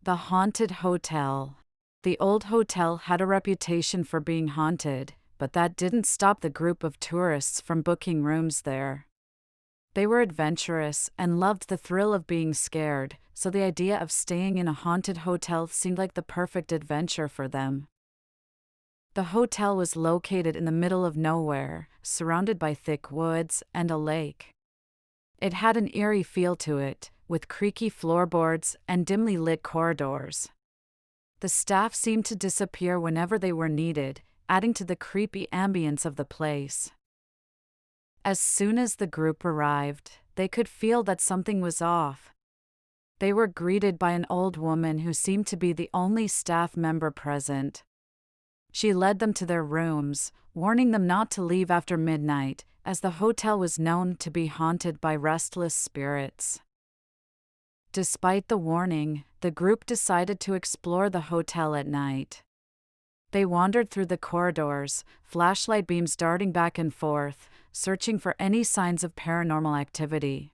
The haunted hotel. The old hotel had a reputation for being haunted, but that didn't stop the group of tourists from booking rooms there. They were adventurous and loved the thrill of being scared, so the idea of staying in a haunted hotel seemed like the perfect adventure for them. The hotel was located in the middle of nowhere, surrounded by thick woods and a lake. It had an eerie feel to it, with creaky floorboards and dimly lit corridors. The staff seemed to disappear whenever they were needed, adding to the creepy ambience of the place. As soon as the group arrived, they could feel that something was off. They were greeted by an old woman who seemed to be the only staff member present. She led them to their rooms, warning them not to leave after midnight, as the hotel was known to be haunted by restless spirits. Despite the warning, the group decided to explore the hotel at night. They wandered through the corridors, flashlight beams darting back and forth, searching for any signs of paranormal activity.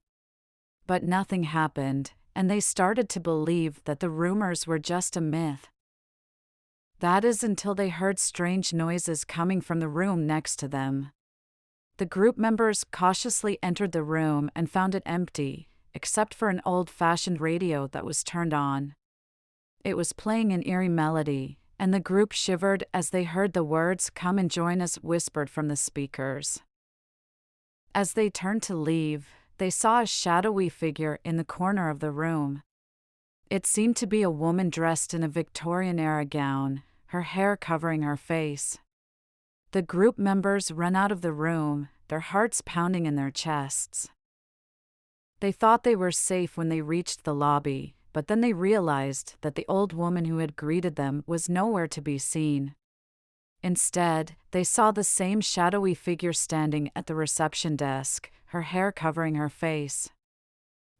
But nothing happened, and they started to believe that the rumors were just a myth. That is until they heard strange noises coming from the room next to them. The group members cautiously entered the room and found it empty, except for an old-fashioned radio that was turned on. It was playing an eerie melody, and the group shivered as they heard the words "Come and join us" whispered from the speakers. As they turned to leave, they saw a shadowy figure in the corner of the room. It seemed to be a woman dressed in a Victorian-era gown, her hair covering her face. The group members ran out of the room, their hearts pounding in their chests. They thought they were safe when they reached the lobby, but then they realized that the old woman who had greeted them was nowhere to be seen. Instead, they saw the same shadowy figure standing at the reception desk, her hair covering her face.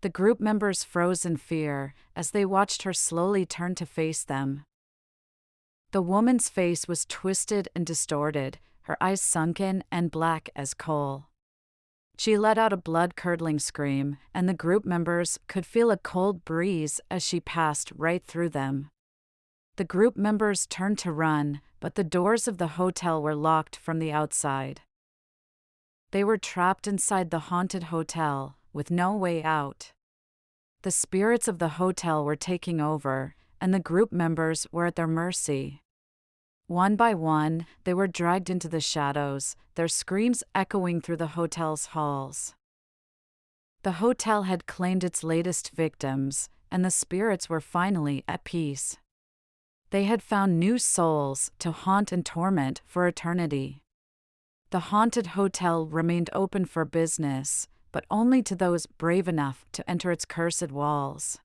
The group members froze in fear as they watched her slowly turn to face them. The woman's face was twisted and distorted, her eyes sunken and black as coal. She let out a blood-curdling scream, and the group members could feel a cold breeze as she passed right through them. The group members turned to run, but the doors of the hotel were locked from the outside. They were trapped inside the haunted hotel, with no way out. The spirits of the hotel were taking over, and the group members were at their mercy. One by one, they were dragged into the shadows, their screams echoing through the hotel's halls. The hotel had claimed its latest victims, and the spirits were finally at peace. They had found new souls to haunt and torment for eternity. The haunted hotel remained open for business, but only to those brave enough to enter its cursed walls.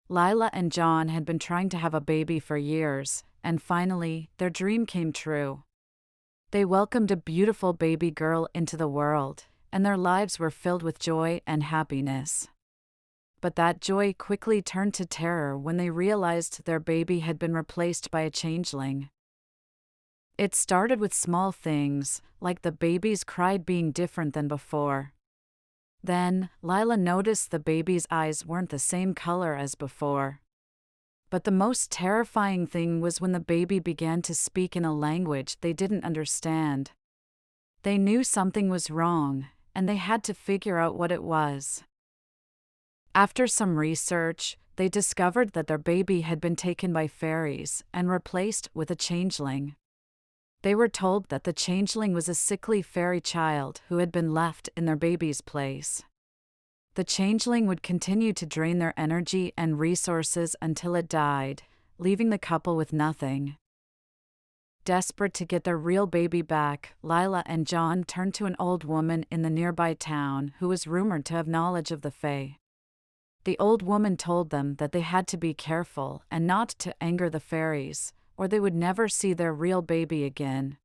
Lila and John had been trying to have a baby for years, and finally, their dream came true. They welcomed a beautiful baby girl into the world, and their lives were filled with joy and happiness. But that joy quickly turned to terror when they realized their baby had been replaced by a changeling. It started with small things, like the baby's cry being different than before. Then, Lila noticed the baby's eyes weren't the same color as before. But the most terrifying thing was when the baby began to speak in a language they didn't understand. They knew something was wrong, and they had to figure out what it was. After some research, they discovered that their baby had been taken by fairies and replaced with a changeling. They were told that the changeling was a sickly fairy child who had been left in their baby's place. The changeling would continue to drain their energy and resources until it died, leaving the couple with nothing. Desperate to get their real baby back, Lila and John turned to an old woman in the nearby town who was rumored to have knowledge of the Fae. The old woman told them that they had to be careful and not to anger the fairies, or they would never see their real baby again.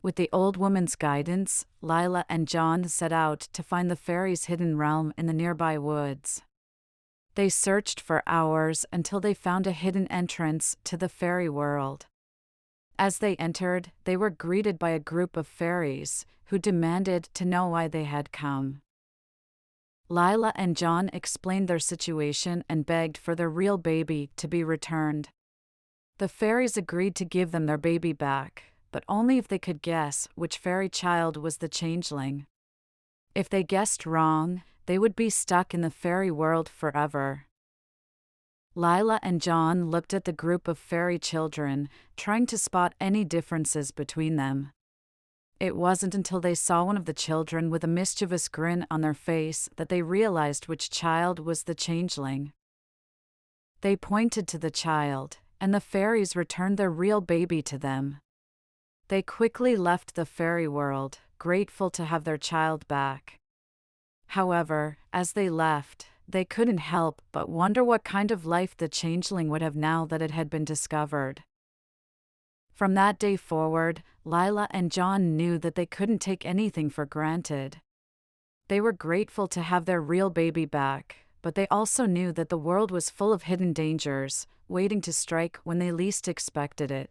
With the old woman's guidance, Lila and John set out to find the fairies' hidden realm in the nearby woods. They searched for hours until they found a hidden entrance to the fairy world. As they entered, they were greeted by a group of fairies who demanded to know why they had come. Lila and John explained their situation and begged for their real baby to be returned. The fairies agreed to give them their baby back, but only if they could guess which fairy child was the changeling. If they guessed wrong, they would be stuck in the fairy world forever. Lila and John looked at the group of fairy children, trying to spot any differences between them. It wasn't until they saw one of the children with a mischievous grin on their face that they realized which child was the changeling. They pointed to the child, and the fairies returned their real baby to them. They quickly left the fairy world, grateful to have their child back. However, as they left, they couldn't help but wonder what kind of life the changeling would have now that it had been discovered. From that day forward, Lila and John knew that they couldn't take anything for granted. They were grateful to have their real baby back, but they also knew that the world was full of hidden dangers, waiting to strike when they least expected it.